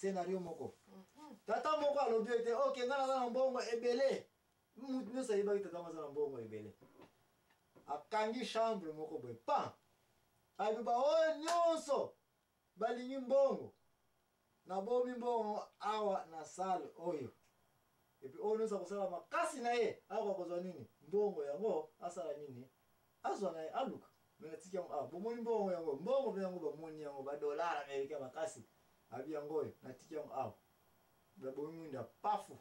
scénario moko tata moko alobi ete ok nga naza na mbongo ebele mutu nyonso ayebaki tata aza na mbongo ebele akangi chambre moko boye pa abiba oyo nyonso balingi mbongo nabomi mbongo awa na sale oyo epi oyo nyonso akosala makasi na ye akoka kozwa nini mbongo yango asala nini azwa na ye aluka me natiki yango awa bomoni mbongo yango mbongo mpe yango bamoni yango badolar amerika makasi abi yango oyo natiki yango awa babomi mwinda pafu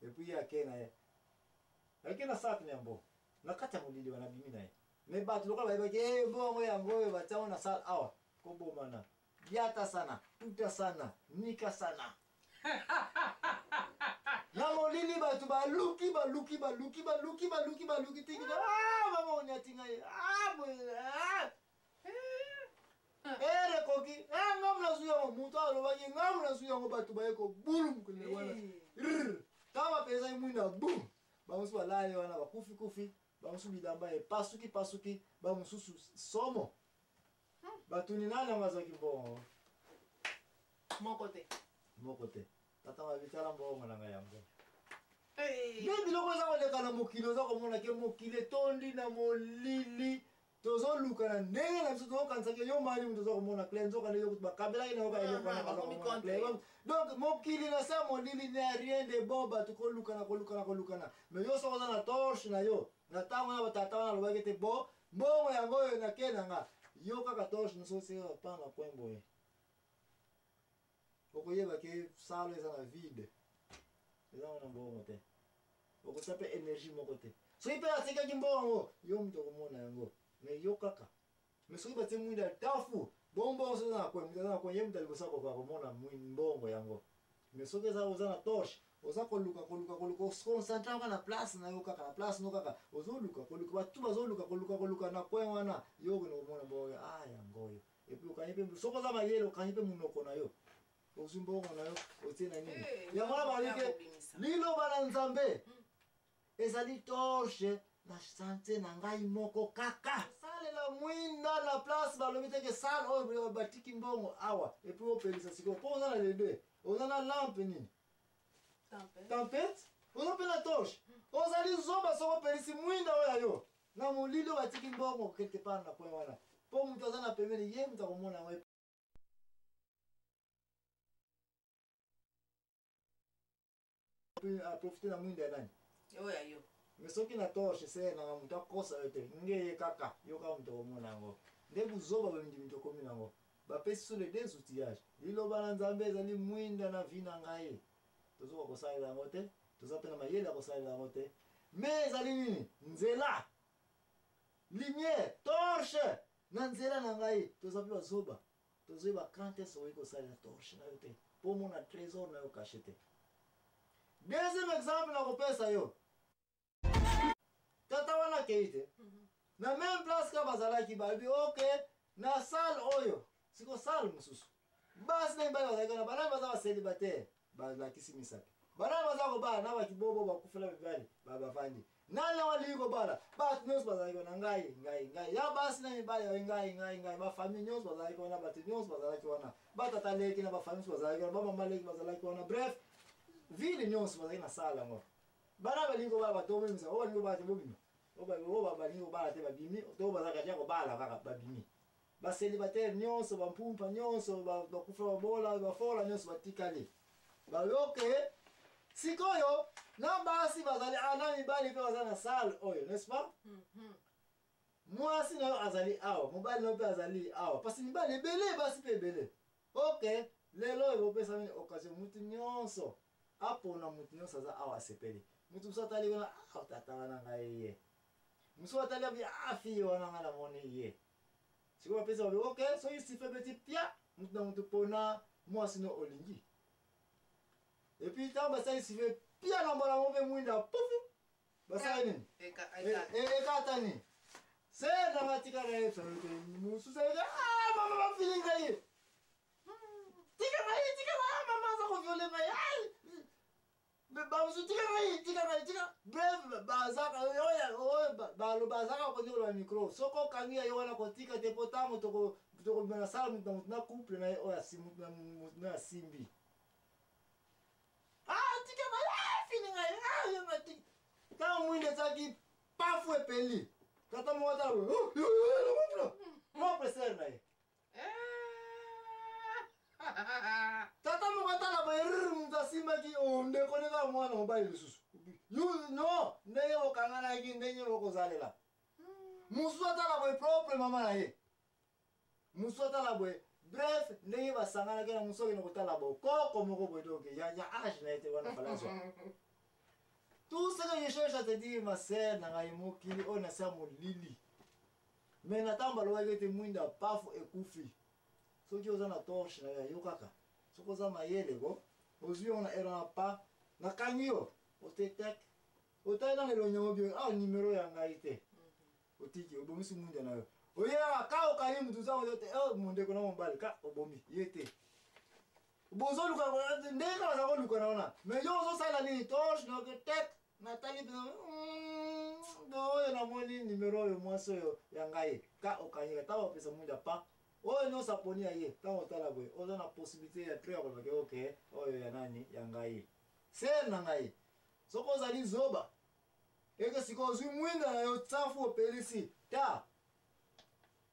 epi ye ake na ye ake na sake na mbongo na kati ya molili banabimi na ye me bato lokola bayebaki mbongo yango oyo batiango na sale awa kobomana biata sana tuta sana nika sana na molili bato baluki tiki mama onyatinga ye ere koki ngamu na suyango mutu alobaki ngamu na suyango bato baye kobulu mokele wana kama bapesaki mwinda bum bamosusu balali wana bakufi bamosusu bilamba epasuki bamosusu somo batuni nani yango azwaki mbongo moko te tata babitala mbongo na ngai yango nde biloko eza koleka na mokili oza komona ke mokili etondi na molili tozoluka na ndenge na biso tozokanisaki yo mani mutu oza komona cle nzoka nde yokuti bakabelaki na yoka eloko donc mokili na se molili ne rien de bon bato kolukana mais yo soko oza na torche na yo na ntango na batata wana alobaki ete bo mbongo yango oyo nake na nga yo kaka torche nyonso oseka pana point boye okoyeba ke salo eza na vide eza wana mbongo te okosa mpe énergie moko te soki mpe asekaki mbongo yo mutu okomona yango mais yo kaka mais soki batie mwinda tafu bombongo so eza na kwe mutu aza na kwe ye mutu alibosa kokoka komona mbongo yango mais soki oza na torche oza koluka oconcentre kaka na place na yo kaka na place no kaka ozoluka batu bazoluka na kwe wana yo okende komona mbongo yango oyo epuis okangi mpe soki oza mayele okangi mpe munoko na yo ozwi mbongo na yo otie na nini yango na balike liloba na nzambe ezali torche na sante na ngai moko kaka salela mwinda na place balobi teke sale oyo batiki mbongo awa epuis opelisa sikoyo mpo oza na lede oza na lampe nini tempete oza mpe na torche ozali zoba soko opelisi mwinda oyo yo na molili oyo batiki mbongo quelque part na point wana mpo mutu aza na pembeni ye mutu akomona yango aprofite na mwinda ya nani yo mais soki na torche se nanga mutu akosa yo te nge ye kaka yo kaka mutu akomona yango nde buzoba bamindimi tokomi nango bapesi so le deux outillage liloba na nzambe ezali mwinda na vi na ngai tozoka kosalela yango te toza mpe na mayele ya kosalela yango te mais ezali nini nzela lumière torche na nzela na ngai toza mpe bazoba tozoyeba quand est-ce okoki kosalela torche na yo te mpo omona trésor na yo caché te deuxième exemple nakopesa yo tata wana akei te na même place ka bazalaki balobi ok na sale oyo siko sale mosusu basi na mibali bazalaki wana banani baza bacélibataire balakisi misapi banani baza kobala na bakibobo bakufela mibali bafandi nani yango alingi kobala bato nyonso bazalaki wana ngai ya basi na mibali ngai bafamille nyonso bazalaki wana bato nyonso bazalaki wana batata leki na bafamille nyonso bazalaki wana bamama leki bazalaki wana bref ville nyonso bazalaki na sala yango bana balingi kobala bato omemisa o balingi kobala te bobima o balingi kobala te babimi to bazalaka tia kobala kaka babimi bacélibataire nyonso bampumpa nyonso bakufa babola bafola nyonso batikali bayoke sikoyo na basi bazali na mibali mpe baza na sale oyo n'est-ce pas mwasi na yo azali awa mobali na yo mpe azali awa parce mibali ebele basi mpe ebele ok lelo ekopesa mini occasion mutu nyonso apona mutu nyonso aza awa asepeli mutu mosu atali wana tata wana ngai ye mosu atali abi fille wana ngai namoni ye sikoyo bapesa babi ok soki sife beti pia mutu na mutu mpona mwasi no olingi epuis ntango basali sife pia na mbala mo mpe mwinda pufu basala nini ekatani se nanga tika na ye mosusu mama bafili ngai tika mama aza koviole ngai bamosusu tika bref bazaka konyokola micro soko okangi ya yo wana kotika te mpo ntango tokobima na sala mutu na mutu na couple na ye oyo mutu na asimbi ta mwinde taki pafu epeli tata mwata mo preser na ye tata mwata la bayr mtasima ki onde koneka mwana mobile susu you no ndenge okangana ki ndenge okozalela musu atala boy propre mama na ye musu atala boy bref ndenge basangana ke na musu ke nokotala bo koko moko boy donc ya age na ete wana falanso. Tout ce que je cherche à te dire, ma sœur, Nangaïmo, qui est on a ça mon lili. Mais n'attends pas le te mwinda pafu et kufi. Ce qui est aux torche, na yokaka. Ce qui est aux maïele, go. Aujourd'hui, on a errant pas. Na kanyo, au tetek. Au taille dans les lognons, bien, ah, numéro yangaïté. Au tiki, au bomi, mwinda na yo. Au yéra, ka, au kaïm, tout ça, on dit, oh, mon déconnant, mon bal, ka, au bomi, yété. Bozo luka, ndeka, ça va luka, na. Mais yo, ça, la ligne torche, donc, tek. Nathalie na moni numéro yo mwaso yo yangaye ka okanyika ta opesa munda pa oyo no saponi ye ta otala boy ozo na possibilité ya très ko okay oyo ya nani yangaye ser na ngai soko zali zoba eke siko zwi mwinda na yo tsafu opelisi ta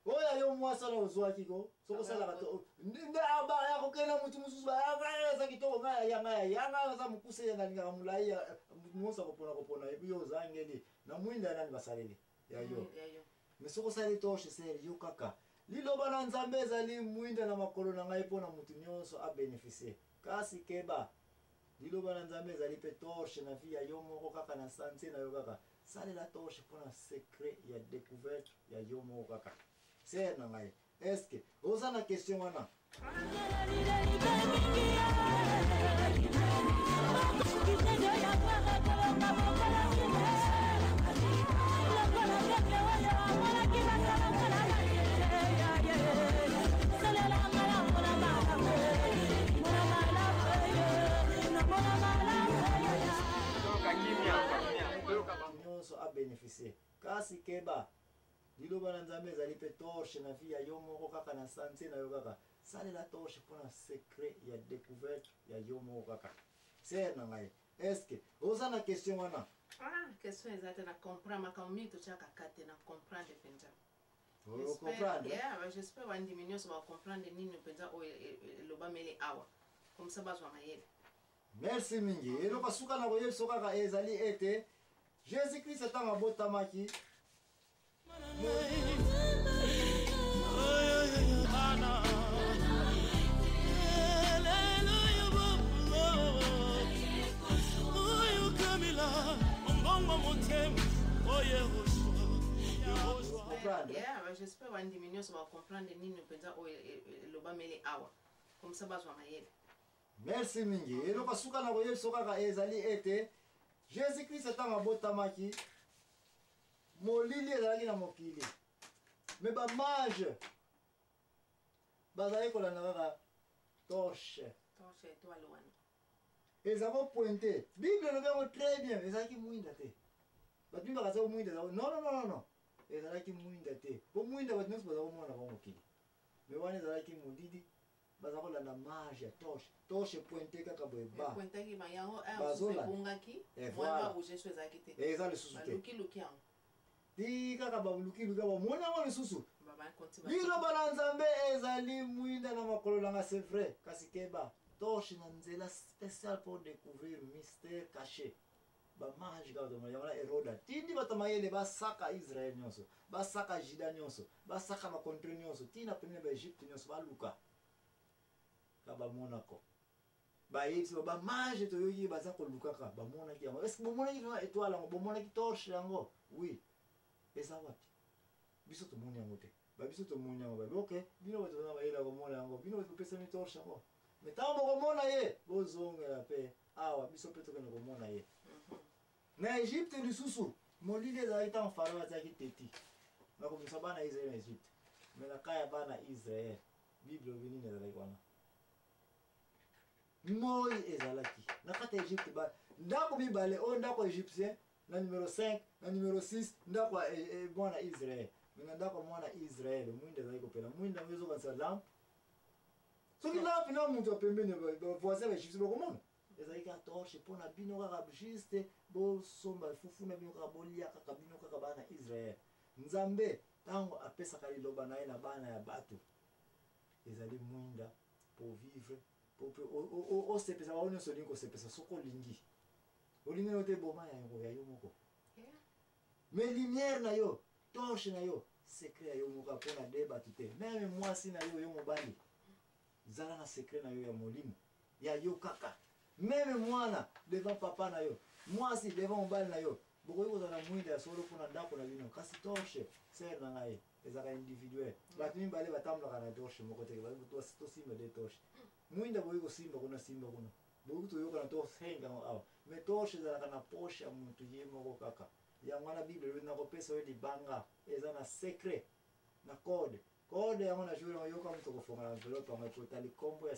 oya yo mwasa na ozwaki ko soko sala kato nde aba ya kokena mutu mususu ba ya za kitoko ngaya yanga za mukuse ya ngalinga mulai musa kopona yo zangeli na mwinda nani basaleli ya yo mais soko sala toshe seri yo kaka liloba na nzambe ezali mwinda na makolo na ngai pona mutu nyonso a bénéficier kasi keba liloba na nzambe ezali pe torche na vie ya yo moko kaka na santé na yo kaka salela torche pona secret ya découverte ya yo moko kaka. C'est normal. Est-ce que vous avez une question maintenant? A bénéficier. Kasi keba liloba na nzambe ezali pe torche na vie ya yo moko kaka na santé na yo kaka salela torche pona secret ya découverte ya yo moko kaka. C'est na ngai. Est-ce que vous avez une question wana? Question ezate na comprendre makambo to chaka kate na comprendre penza. Vous comprendre? J'espère va diminuer so va comprendre nini penza o loba mele awa. Comme ça bazwa mayele. Merci mingi. Elo kasuka na boye soka ka ezali ete Jésus-Christ est en botamaki. J'espère va diminuer so va comprendre nini penza o loba mele awa. Comme ça bazwa mayele. Merci mingi. Elo kasuka na boye soka ka ezali ete Jésus-Christ est en botamaki. Molili ezalaki na mokili me bamage bazali kolanda kaka torche étoile wana ezako pointe bible elobi yango très bien ezalaki mwinda te bato mbi bakazaki mwinda ezako non ezalaki mwinda te po mwinda bato nyonso baza komona bango mokili me wana ezalaki modidi baza kolanda mage ya torche pointe kaka boye bazolanda eza lisusu te di kaka balukiluka bamoni yango lisusu liloba na nzambe ezali mwinda na makolo nanga c'est vrai kasi keba torche na nzela spécial pour découvrir mystère caché bamage kaka tomona yango na Herode atindi bato mayele basaka Israel nyonso basaka Juda nyonso basaka bakontre nyonso tina pene baegypte nyonso baluka ka bamonako bayebisi bamage toyoki baza kolukaka bamonaki yango est ce que bomonaki vraimen étoile yango bomonaki torche yango oui eza wapi biso tomoni yango te babiso tomoni yango babi ok bino bato baza bayela komona yango bino bato bopesani torche yango me ntango bokomona ye bozongela mpe awa biso mpe tokende komona ye na Egypte lisusu molili ezalaki ntango farao atiaki teti nakomisa bana Israel na Egypte me na kaya bana Israel bible obi nini ezalaki wana moi ezalaki na kati ya Egypte ndako mibale oyo ndako égyptien na numéro 5 na numéro 6 ndako mwana Israel mina ndako mwana Israel mwinda ezalaki kopela mwinda ngo ezokanisa lampe soki lampe na mutu apembeni voisin baegyptien bakomona ezali ka torche mpona bino kaka juste bosomba fufuna bino kaka bolia kaka bino kaka bana Israel. Nzambe ntango apesaka liloba na ye na bana ya bato ezali mwinda pour vivre osepesa bao nyonso olingi kosepesa soki olingi no te boma ya yo moko. Mais lumière na yo, torche na yo, secret ya yo moko mpona de bato te. Meme mwasi na yo mobali zala na secret na yo ya molimo ya yo kaka. Meme mwana devant papa na yo, mwasi devant mobali na yo, bokoki kozala mwinda ya solo mpona ndako na bino. Kasi torche ser na ngai ezaka individuel. Bato mibale batambolaka na torche moko te, tosimba de torche. Mwinda bokoki kosimba kuna simba kuna, bokoki toyoka na tosenga awa. Mais torche ezalaka na poche ya motu ye moko kaka. Yango wana Bible elobi nakopesa yo libanga eza na secret na code yango na jour yango yoka moto kofonga na enveloppe yango ekotali kombo ya